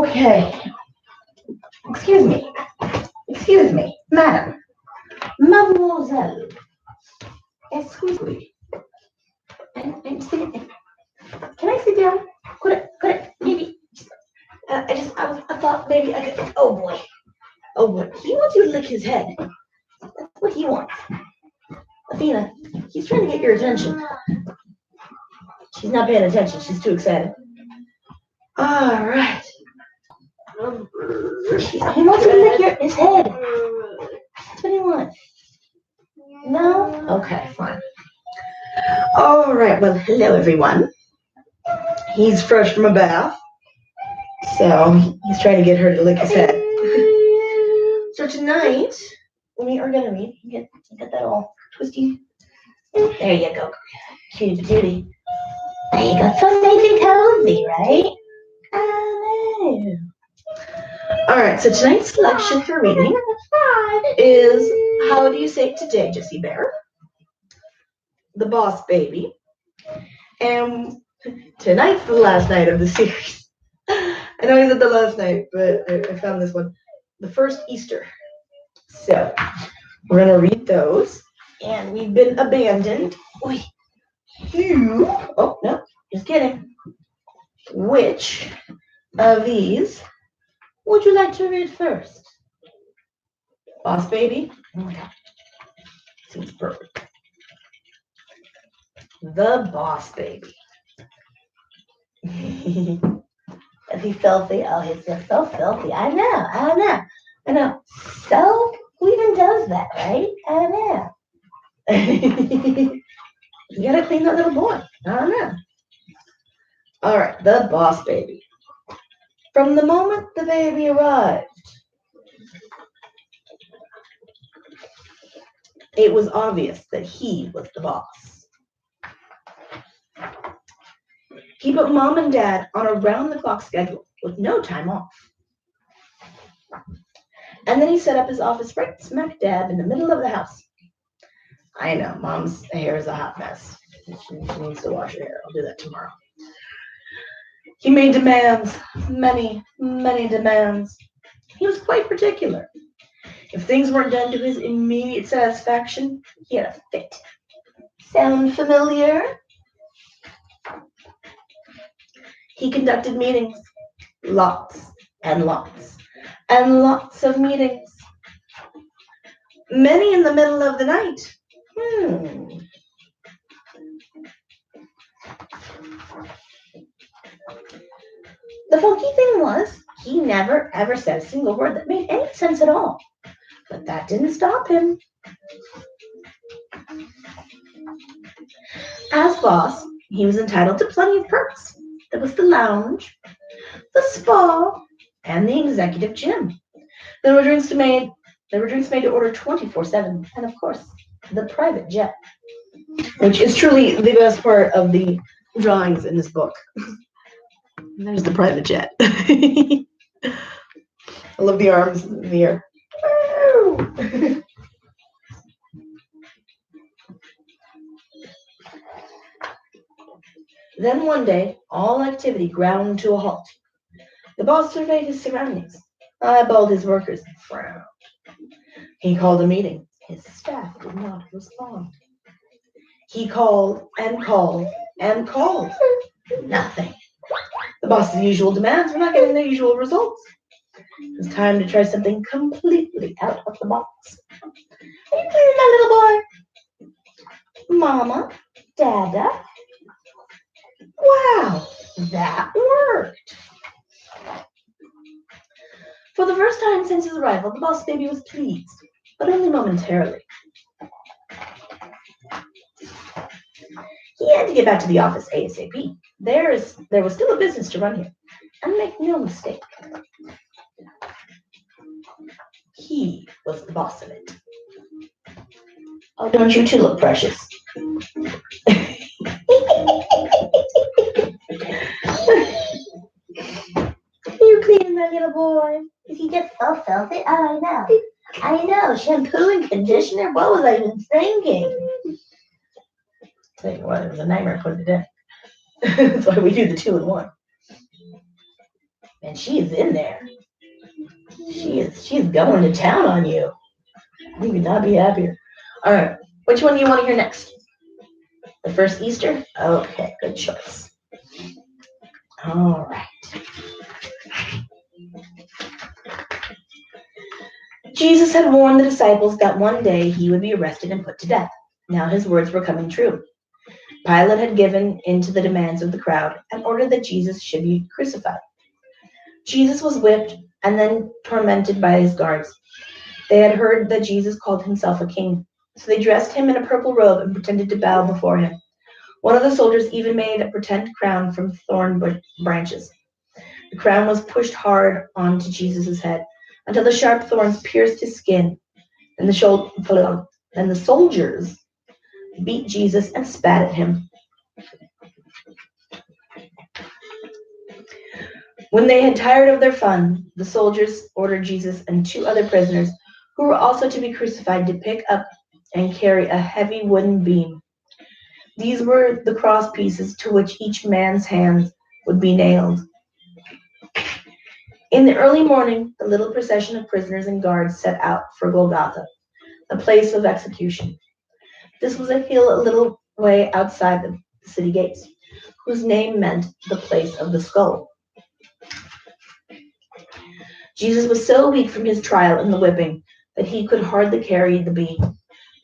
Okay. Excuse me. Excuse me, madam. Mademoiselle. Excuse me. I'm sitting. Can I sit down? Could it, maybe? I thought maybe I could. Oh boy. Oh boy. He wants you to lick his head. That's what he wants. Athena, he's trying to get your attention. She's not paying attention. She's too excited. All right. He wants you to lick his head. That's what he wants. No? Okay, fine. All right. Well, hello, everyone. He's fresh from a bath. So he's trying to get her to lick his head. So tonight, we are going to read. Get that all twisty. There you go. Cutie patootie. There you go. So nice and cozy, right? I know. All right. So tonight's selection for reading is How Do You Say Today, Jessie Bear? The Boss Baby. And tonight's the last night of the series. I know I said the last night, but I found this one. The First Easter. So we're going to read those. And we've been abandoned. Wait. Oh, no. Just kidding. Which of these would you like to read first? Boss Baby? Oh my God. Seems perfect. The Boss Baby. Is he filthy? Oh, he's just so filthy. I know. So who even does that, right? I know. You gotta clean that little boy. I know. All right, the Boss Baby. From the moment the baby arrived, it was obvious that he was the boss. He put Mom and Dad on a round-the-clock schedule with no time off. And then he set up his office right smack dab in the middle of the house. I know, Mom's hair is a hot mess. She needs to wash her hair. I'll do that tomorrow. He made demands, many, many demands. He was quite particular. If things weren't done to his immediate satisfaction, he had a fit. Sound familiar? He conducted meetings, lots and lots and lots of meetings. Many in the middle of the night. The funky thing was, he never ever said a single word that made any sense at all. But that didn't stop him. As boss, he was entitled to plenty of perks. There was the lounge, the spa, and the executive gym. There were drinks made to order 24/7, and of course, the private jet, which is truly the best part of the drawings in this book. There's the private jet. I love the arms in the air. Then one day, all activity ground to a halt. The boss surveyed his surroundings, eyeballed his workers, and frowned. He called a meeting. His staff did not respond. He called and called and called. Nothing. The boss's usual demands were not getting their usual results. It was time to try something completely out of the box. Are you cleaning my little boy? Mama? Dada? Wow, that worked. For the first time since his arrival, the Boss Baby was pleased, but only momentarily. He had to get back to the office ASAP. There was still a business to run here. And make no mistake, he was the boss of it. Oh, don't you two look precious? You cleaning my little boy? If he gets so filthy, I know. Shampoo and conditioner. What was I even thinking? Tell you what, it was a nightmare putting it in. That's why we do the 2-in-1. And she is in there. She's going to town on you. You could not be happier. All right. Which one do you want to hear next? The first Easter? Okay, good choice. All right. Jesus had warned the disciples that one day he would be arrested and put to death. Now his words were coming true. Pilate had given in to the demands of the crowd and ordered that Jesus should be crucified. Jesus was whipped and then tormented by his guards. They had heard that Jesus called himself a king, so they dressed him in a purple robe and pretended to bow before him. One of the soldiers even made a pretend crown from thorn branches. The crown was pushed hard onto Jesus' head until the sharp thorns pierced his skin. And the soldiers beat Jesus and spat at him. When they had tired of their fun, the soldiers ordered Jesus and 2 other prisoners, who were also to be crucified, to pick up and carry a heavy wooden beam. These were the cross pieces to which each man's hands would be nailed. In the early morning, the little procession of prisoners and guards set out for Golgotha, the place of execution. This was a hill a little way outside the city gates, whose name meant the place of the skull. Jesus was so weak from his trial and the whipping that he could hardly carry the beam.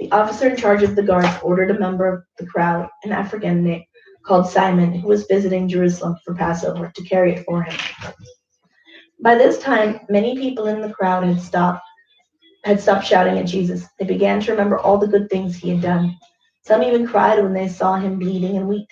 The officer in charge of the guards ordered a member of the crowd, an African called Simon, who was visiting Jerusalem for Passover, to carry it for him. By this time, many people in the crowd had stopped shouting at Jesus. They began to remember all the good things he had done. Some even cried when they saw him bleeding and weak.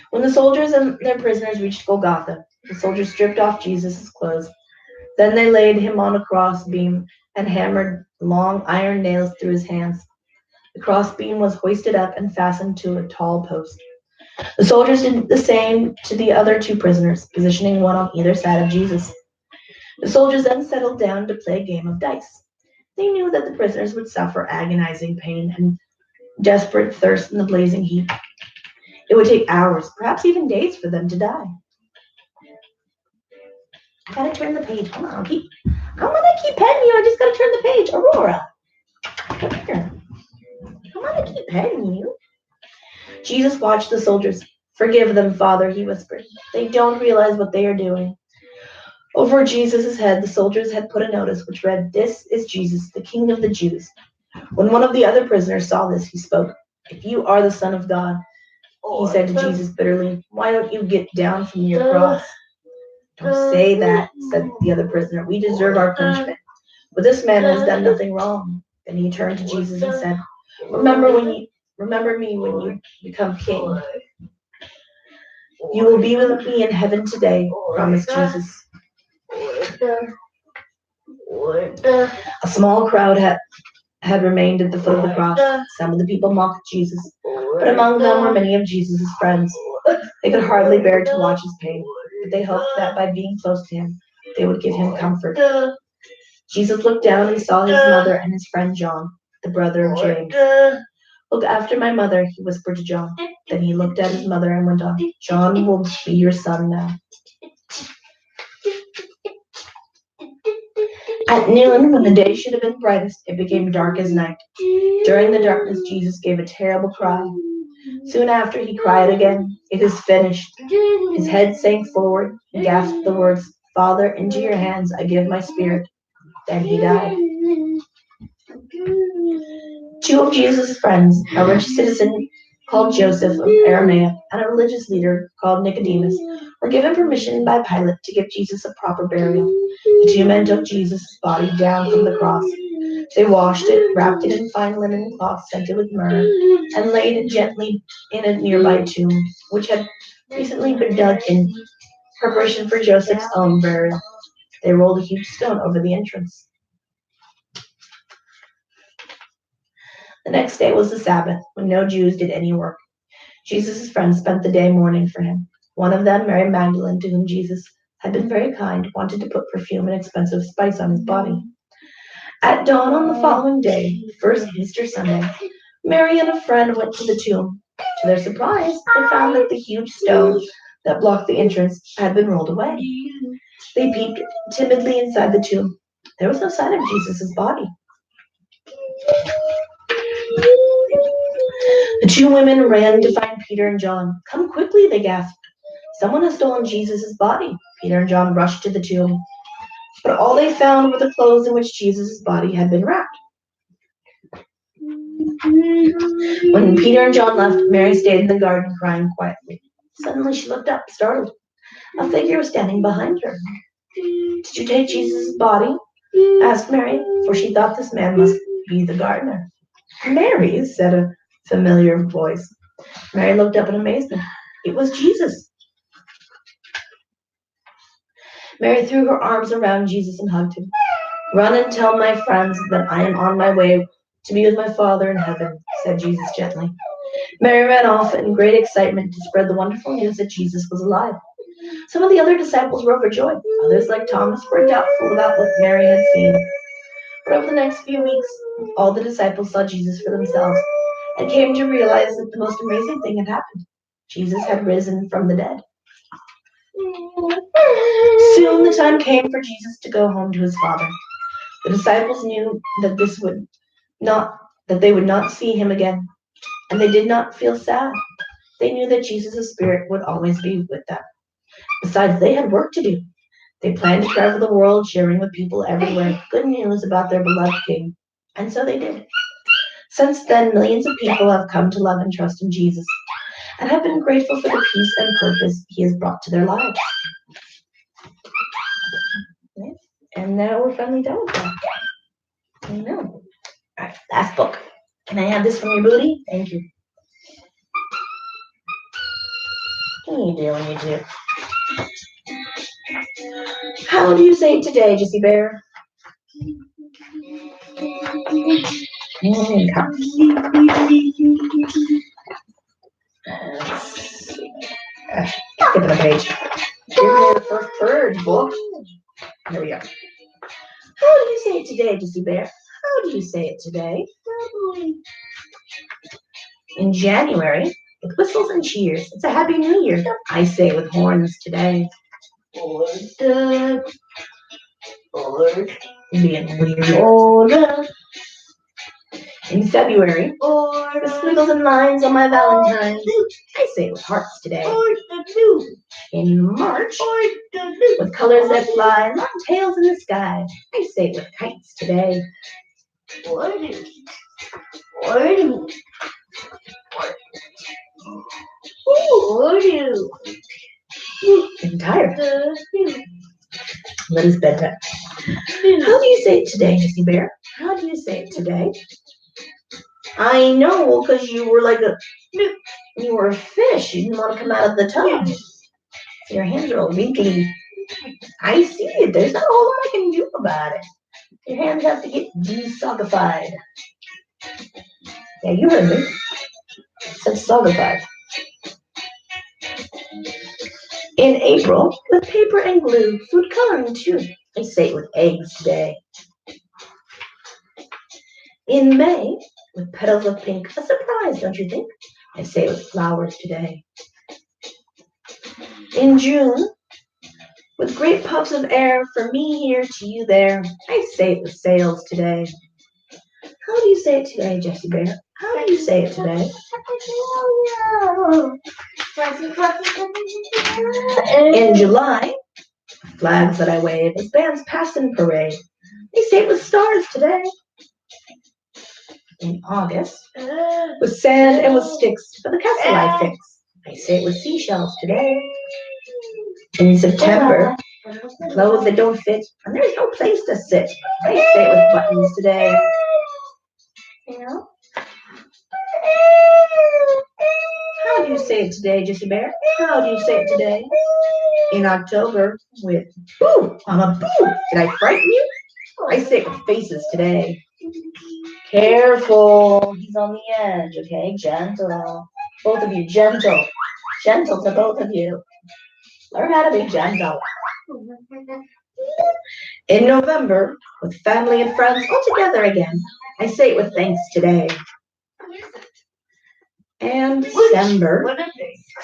When the soldiers and their prisoners reached Golgotha, the soldiers stripped off Jesus' clothes. Then they laid him on a cross beam and hammered long iron nails through his hands. The cross beam was hoisted up and fastened to a tall post. The soldiers did the same to the other 2 prisoners, positioning one on either side of Jesus. The soldiers then settled down to play a game of dice. They knew that the prisoners would suffer agonizing pain and desperate thirst in the blazing heat. It would take hours, perhaps even days, for them to die. I gotta turn the page. Come on, I'm gonna keep petting you. I just gotta turn the page. Aurora, come here. I'm gonna keep petting you. Jesus watched the soldiers. Forgive them, Father, he whispered. They don't realize what they are doing. Over Jesus' head, the soldiers had put a notice which read, "This is Jesus, the King of the Jews." When one of the other prisoners saw this, he spoke. "If you are the Son of God," he said to Jesus bitterly, "why don't you get down from your cross?" "Don't say that," said the other prisoner. "We deserve our punishment. But this man has done nothing wrong." Then he turned to Jesus and said, Remember me when you become king. "You will be with me in heaven today," promised Jesus. A small crowd had remained at the foot of the cross. Some of the people mocked Jesus, but among them were many of Jesus' friends. They could hardly bear to watch his pain, but they hoped that by being close to him, they would give him comfort. Jesus looked down and saw his mother and his friend John, the brother of James. "Look after my mother," he whispered to John. Then he looked at his mother and went on, "John will be your son now." At noon, when the day should have been brightest, it became dark as night. During the darkness, Jesus gave a terrible cry. Soon after, he cried again, "It is finished." His head sank forward. He gasped the words, "Father, into your hands I give my spirit." Then he died. 2 of Jesus' friends, a rich citizen called Joseph of Arimathea and a religious leader called Nicodemus, were given permission by Pilate to give Jesus a proper burial. The 2 men took Jesus' body down from the cross. They washed it, wrapped it in fine linen cloth scented with myrrh, and laid it gently in a nearby tomb, which had recently been dug in preparation for Joseph's own burial. They rolled a huge stone over the entrance. The next day was the Sabbath, when no Jews did any work. Jesus' friends spent the day mourning for him. One of them, Mary Magdalene, to whom Jesus had been very kind, wanted to put perfume and expensive spice on his body. At dawn on the following day, the first Easter Sunday, Mary and a friend went to the tomb. To their surprise, they found that the huge stone that blocked the entrance had been rolled away. They peeked timidly inside the tomb. There was no sign of Jesus' body. The two women ran to find Peter and John. "Come quickly," they gasped. "Someone has stolen Jesus' body." Peter and John rushed to the tomb, but all they found were the clothes in which Jesus' body had been wrapped. When Peter and John left, Mary stayed in the garden crying quietly. Suddenly she looked up, startled. A figure was standing behind her. "Did you take Jesus' body?" asked Mary, for she thought this man must be the gardener. "Mary," said a familiar voice. Mary looked up in amazement. It was Jesus. Mary threw her arms around Jesus and hugged him. "Run and tell my friends that I am on my way to be with my Father in heaven," said Jesus gently. Mary ran off in great excitement to spread the wonderful news that Jesus was alive. Some of the other disciples were overjoyed. Others, like Thomas, were doubtful about what Mary had seen. But over the next few weeks, all the disciples saw Jesus for themselves and came to realize that the most amazing thing had happened. Jesus had risen from the dead. Soon the time came for Jesus to go home to his Father. The disciples knew that they would not see him again, and they did not feel sad. They knew that Jesus' spirit would always be with them. Besides, they had work to do. They planned to travel the world, sharing with people everywhere good news about their beloved King. And so they did. Since then, millions of people have come to love and trust in Jesus and have been grateful for the peace and purpose he has brought to their lives. And now we're finally done with that. I know. All right, last book. Can I have this from your booty? Thank you. What are you doing, you two? How do you say it today, Jessie Bear? Skip the page. Give me the first purge book. Here we go. How do you say it today, Jessie Bear? How do you say it today? In January, with whistles and cheers, it's a happy new year. I say it with horns today. Order. Being weird. Order. In February, with squiggles and lines on my Valentine's, I say it with hearts today. In March, with colors that fly, long tails in the sky, I say it with kites today. I'm tired. What is bedtime? How do you say it today, Jessie Bear? How do you say it today? I know, because you were a fish. You didn't want to come out of the tub. Your hands are all wrinkly. I see it. There's not a whole lot I can do about it. Your hands have to get desogified. Yeah, you heard me. It said sogified. In April, with paper and glue, food coloring too. I say it with eggs today. In May, with petals of pink, a surprise, don't you think? I say it with flowers today. In June, with great puffs of air, from me here to you there, I say it with sails today. How do you say it today, Jessie Bear? How do you say it today? In July, flags that I wave as bands pass in parade, they say it with stars today. In August, with sand and with sticks for the castle I fix, I say it with seashells today. In September, clothes that don't fit, and there's no place to sit, I say it with buttons today. You know? How do you say it today, Jessie Bear? How do you say it today? In October, with boo, Mama, boo. Did I frighten you? I say it with faces today. Careful, he's on the edge, okay? Gentle. Both of you, gentle. Gentle to both of you. Learn how to be gentle. In November, with family and friends all together again, I say it with thanks today. and December.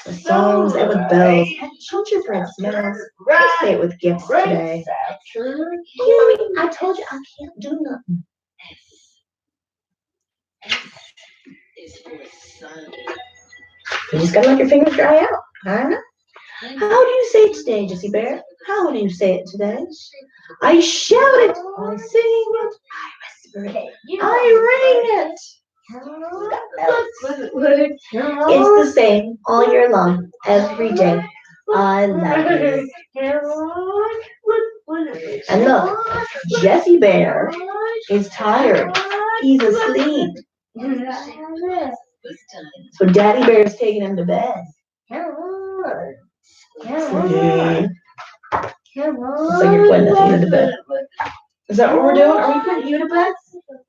The songs and with bells and gingerbread smells. I say it with gifts today. Mommy, I told you I can't do nothing. You just gotta let your fingers dry out. Huh? How do you say it today, Jessie Bear? How do you say it today? I shout it, I sing it, I whisper it, I ring it. It's the same all year long, every day. I love you. And look, Jessie Bear is tired. He's asleep. So Daddy Bear is taking him to bed. Looks like you're putting Athena to bed. Is that what we're doing? Are we putting you to bed?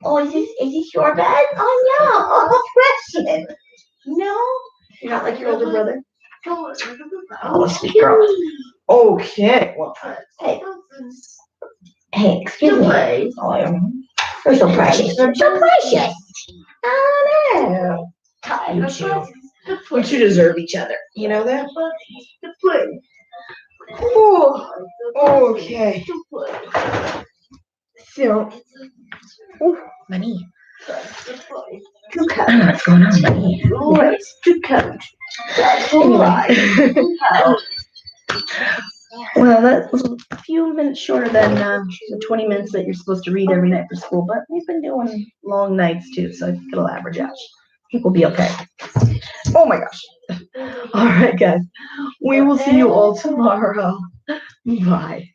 Oh, is this your bed? Oh no! Oh, precious. No, you're not like your older brother. Oh, sweet girl. Okay. Well, hey, excuse me. Oh, you're so precious. You're so precious. I know. You two deserve each other. You know that? Oh, okay. So, my knee. Too cold. What's going on, my knee? It's too cold. Anyway. Well, that was a few minutes shorter than the 20 minutes that you're supposed to read every night for school, but we've been doing long nights too, so I think it'll average out. I think we'll be okay. Oh my gosh. All right, guys. We will see you all tomorrow. Bye.